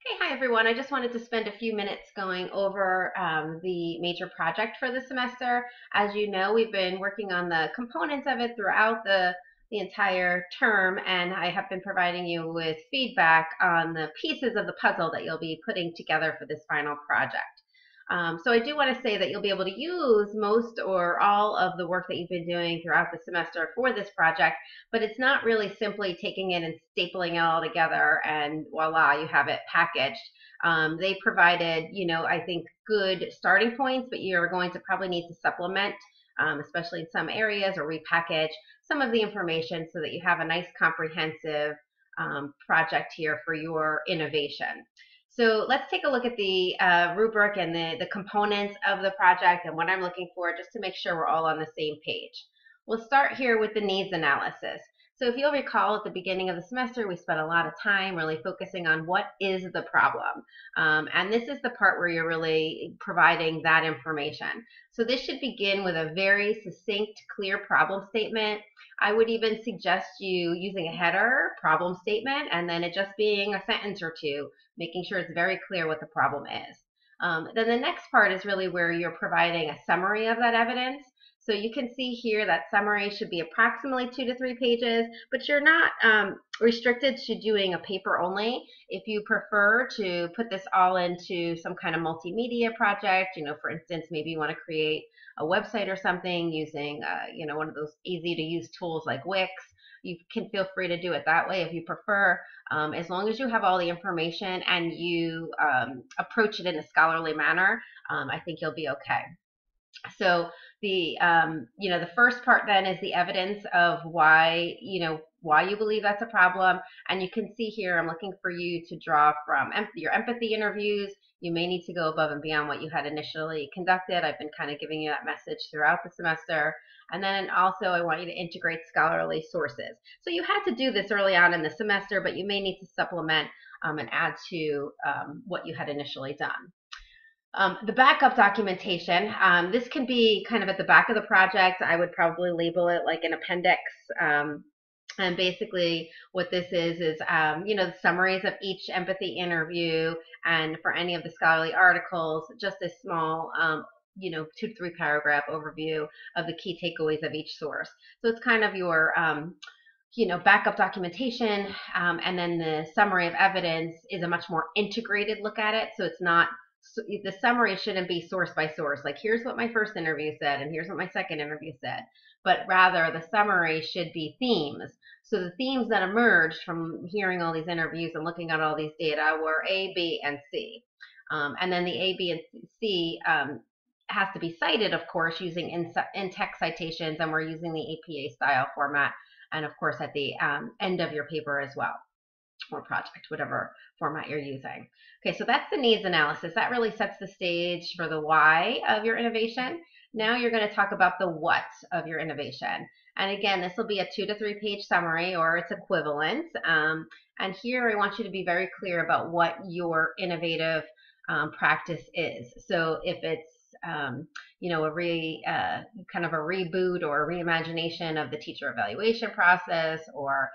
Hey, hi everyone. I just wanted to spend a few minutes going over the major project for the semester. As you know, we've been working on the components of it throughout the entire term, and I have been providing you with feedback on the pieces of the puzzle that you'll be putting together for this final project. So I do want to say that you'll be able to use most or all of the work that you've been doing throughout the semester for this project, but it's not really simply taking it and stapling it all together and voila, you have it packaged. They provided, I think good starting points, but you're going to probably need to supplement, especially in some areas, or repackage some of the information so that you have a nice comprehensive project here for your innovation. So let's take a look at the rubric and the components of the project and what I'm looking for, just to make sure we're all on the same page. We'll start here with the needs analysis. So if you'll recall, at the beginning of the semester, we spent a lot of time really focusing on what is the problem. And this is the part where you're really providing that information. So this should begin with a very succinct, clear problem statement. I would even suggest you using a header, problem statement, and then it just being a sentence or two, making sure it's very clear what the problem is. Then the next part is really where you're providing a summary of that evidence. So you can see here that summary should be approximately 2 to 3 pages, but you're not restricted to doing a paper only. If you prefer to put this all into some kind of multimedia project, for instance, maybe you want to create a website or something using, one of those easy to use tools like Wix, you can feel free to do it that way if you prefer, as long as you have all the information and you approach it in a scholarly manner. I think you'll be okay. So the first part then is the evidence of why you believe that's a problem. And you can see here, I'm looking for you to draw from your empathy interviews. You may need to go above and beyond what you had initially conducted. I've been kind of giving you that message throughout the semester. And then also I want you to integrate scholarly sources. So you had to do this early on in the semester, but you may need to supplement and add to what you had initially done. The backup documentation, this can be kind of at the back of the project. I would probably label it like an appendix. And basically what this is the summaries of each empathy interview, and for any of the scholarly articles, just a small 2 to 3 paragraph overview of the key takeaways of each source. So it's kind of your backup documentation, and then the summary of evidence is a much more integrated look at it. So it's not, so the summary shouldn't be source by source, like here's what my first interview said and here's what my second interview said, but rather the summary should be themes. So the themes that emerged from hearing all these interviews and looking at all these data were A, B, and C. And then the A, B, and C has to be cited, of course, using in-text citations, and we're using the APA style format, and of course at the end of your paper as well, or project, whatever format you're using. Okay, so that's the needs analysis. That really sets the stage for the why of your innovation. Now you're going to talk about the what of your innovation. And again, this will be a 2 to 3 page summary or its equivalent. And here I want you to be very clear about what your innovative practice is. So if it's kind of a reboot or a reimagination of the teacher evaluation process, or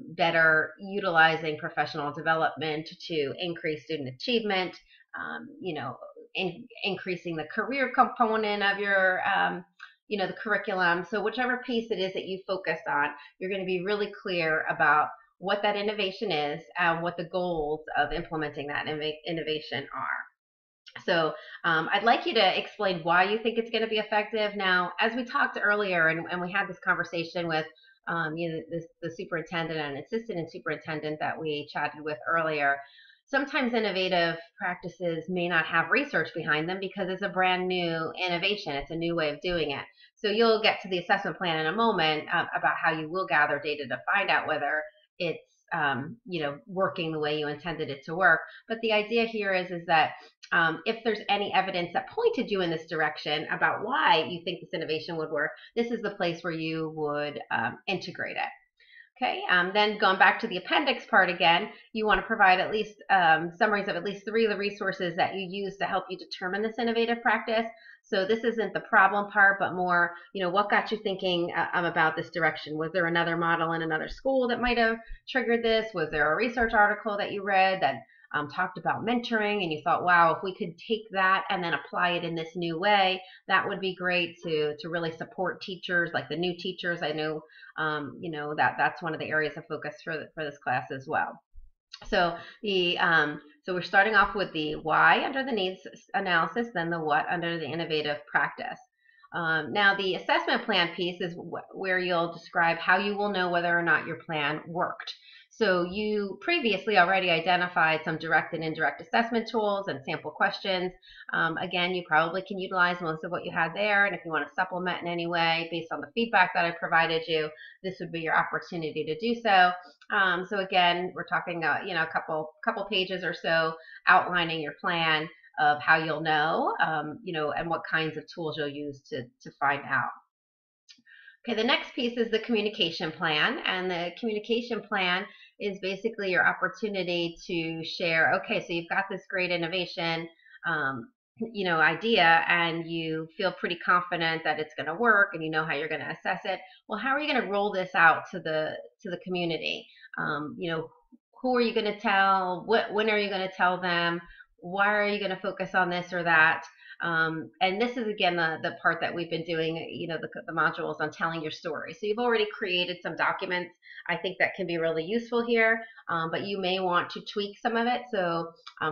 better utilizing professional development to increase student achievement, increasing the career component of your the curriculum. So whichever piece it is that you focused on, you're going to be really clear about what that innovation is and what the goals of implementing that innovation are. So I'd like you to explain why you think it's going to be effective. Now, as we talked earlier, and we had this conversation with the superintendent and assistant superintendent that we chatted with earlier, sometimes innovative practices may not have research behind them because it's a brand new innovation. It's a new way of doing it. So you'll get to the assessment plan in a moment about how you will gather data to find out whether it's working the way you intended it to work. But the idea here is that if there's any evidence that pointed you in this direction about why you think this innovation would work, this is the place where you would integrate it. Okay, then going back to the appendix part again, you want to provide at least summaries of at least 3 of the resources that you use to help you determine this innovative practice. So this isn't the problem part, but more, what got you thinking about this direction? Was there another model in another school that might have triggered this? Was there a research article that you read that talked about mentoring and you thought, wow, if we could take that and then apply it in this new way, that would be great to really support teachers, like the new teachers. I know, that's one of the areas of focus for this class as well. So so we're starting off with the why under the needs analysis, then the what under the innovative practice. Now the assessment plan piece is where you'll describe how you will know whether or not your plan worked. So you previously already identified some direct and indirect assessment tools and sample questions. Again, you probably can utilize most of what you had there, and if you want to supplement in any way based on the feedback that I provided you, this would be your opportunity to do so. So again, we're talking a couple pages or so outlining your plan of how you'll know, and what kinds of tools you'll use to find out. Okay, the next piece is the communication plan, and the communication plan is basically your opportunity to share, okay, so you've got this great innovation, idea, and you feel pretty confident that it's going to work and you know how you're going to assess it. Well, how are you going to roll this out to the community? Who are you going to tell? When are you going to tell them? Why are you going to focus on this or that? And this is, again, the part that we've been doing, the modules on telling your story. So you've already created some documents. I think that can be really useful here, but you may want to tweak some of it. So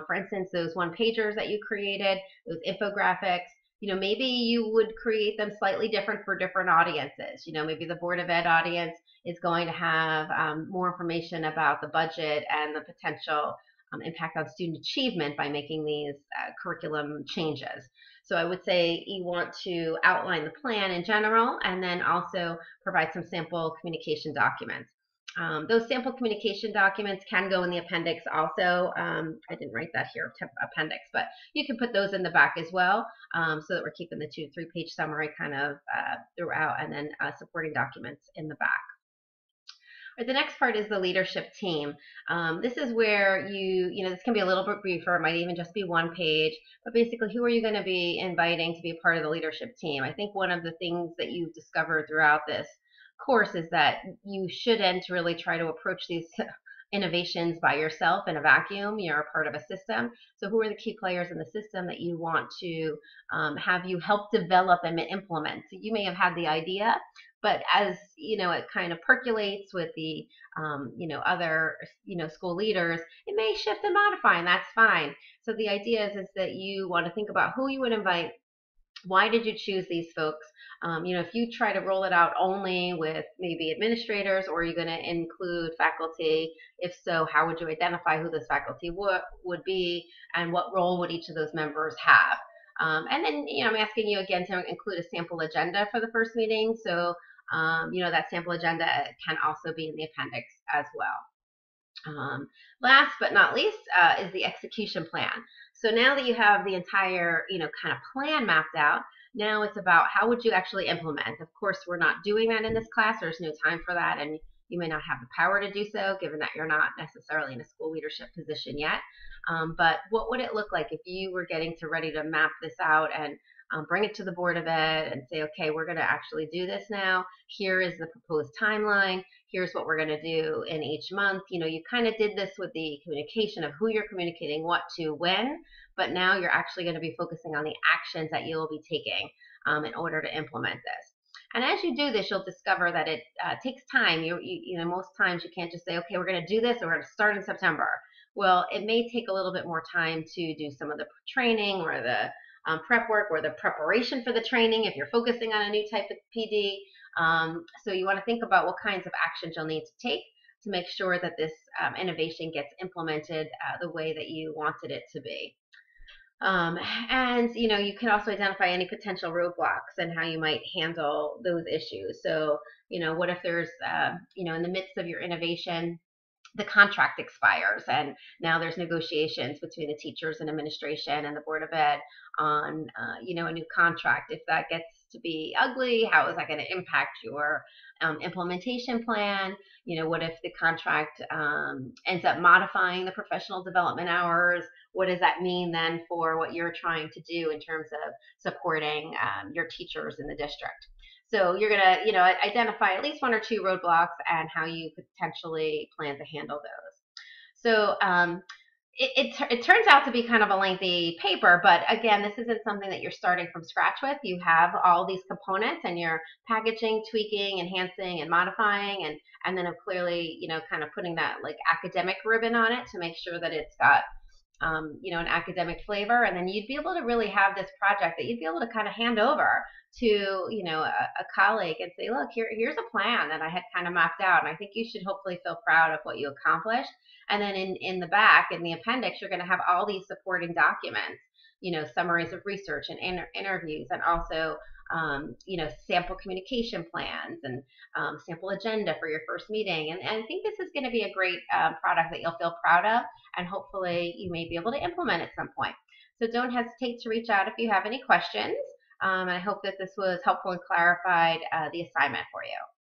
for instance, those one-pagers that you created, those infographics, maybe you would create them slightly different for different audiences. Maybe the Board of Ed audience is going to have more information about the budget and the potential impact on student achievement by making these curriculum changes. So I would say you want to outline the plan in general and then also provide some sample communication documents. Those sample communication documents can go in the appendix also. I didn't write that here, appendix, but you can put those in the back as well, so that we're keeping the 2-3 page summary kind of throughout, and then supporting documents in the back. The next part is the leadership team. This is where this can be a little bit briefer. It might even just be one page, but basically, who are you going to be inviting to be a part of the leadership team? I think one of the things that you've discovered throughout this course is that you shouldn't really try to approach these innovations by yourself in a vacuum. You're a part of a system. So who are the key players in the system that you want to have you help develop and implement? So you may have had the idea, but as it kind of percolates with the other school leaders, it may shift and modify, and that's fine. So the idea is that you want to think about who you would invite. Why did you choose these folks? If you try to roll it out only with maybe administrators, or are you going to include faculty? If so, how would you identify who this faculty would be, and what role would each of those members have? And then, I'm asking you again to include a sample agenda for the first meeting. So, that sample agenda can also be in the appendix as well. Last but not least is the execution plan. So now that you have the entire, kind of plan mapped out, now it's about how would you actually implement. Of course, we're not doing that in this class. There's no time for that, and you may not have the power to do so, given that you're not necessarily in a school leadership position yet. But what would it look like if you were ready to map this out and bring it to the Board of Ed and say, okay, we're going to actually do this now. Here is the proposed timeline. Here's what we're going to do in each month. You kind of did this with the communication of who you're communicating what to when, but now you're actually going to be focusing on the actions that you'll be taking in order to implement this. And as you do this, you'll discover that it takes time. Most times you can't just say, okay, we're going to do this and we're going to start in September. Well, it may take a little bit more time to do some of the training or the prep work or the preparation for the training if you're focusing on a new type of PD. So you want to think about what kinds of actions you'll need to take to make sure that this innovation gets implemented the way that you wanted it to be. And you can also identify any potential roadblocks and how you might handle those issues. So what if there's in the midst of your innovation, the contract expires and now there's negotiations between the teachers and administration and the Board of Ed on a new contract. If that gets to be ugly? How is that going to impact your implementation plan? What if the contract ends up modifying the professional development hours? What does that mean then for what you're trying to do in terms of supporting your teachers in the district? So you're going to, identify at least one or two roadblocks and how you potentially plan to handle those. So it turns out to be kind of a lengthy paper, but again, this isn't something that you're starting from scratch with. You have all these components and you're packaging, tweaking, enhancing, and modifying, and then clearly, kind of putting that like academic ribbon on it to make sure that it's got an academic flavor, and then you'd be able to really have this project that you'd be able to kind of hand over to, a colleague and say, look, here's a plan that I had kind of mapped out, and I think you should hopefully feel proud of what you accomplished. And then in the back, in the appendix, you're going to have all these supporting documents, summaries of research and interviews, and also sample communication plans and sample agenda for your first meeting. And I think this is going to be a great product that you'll feel proud of, and hopefully you may be able to implement at some point. So don't hesitate to reach out if you have any questions. And I hope that this was helpful and clarified the assignment for you.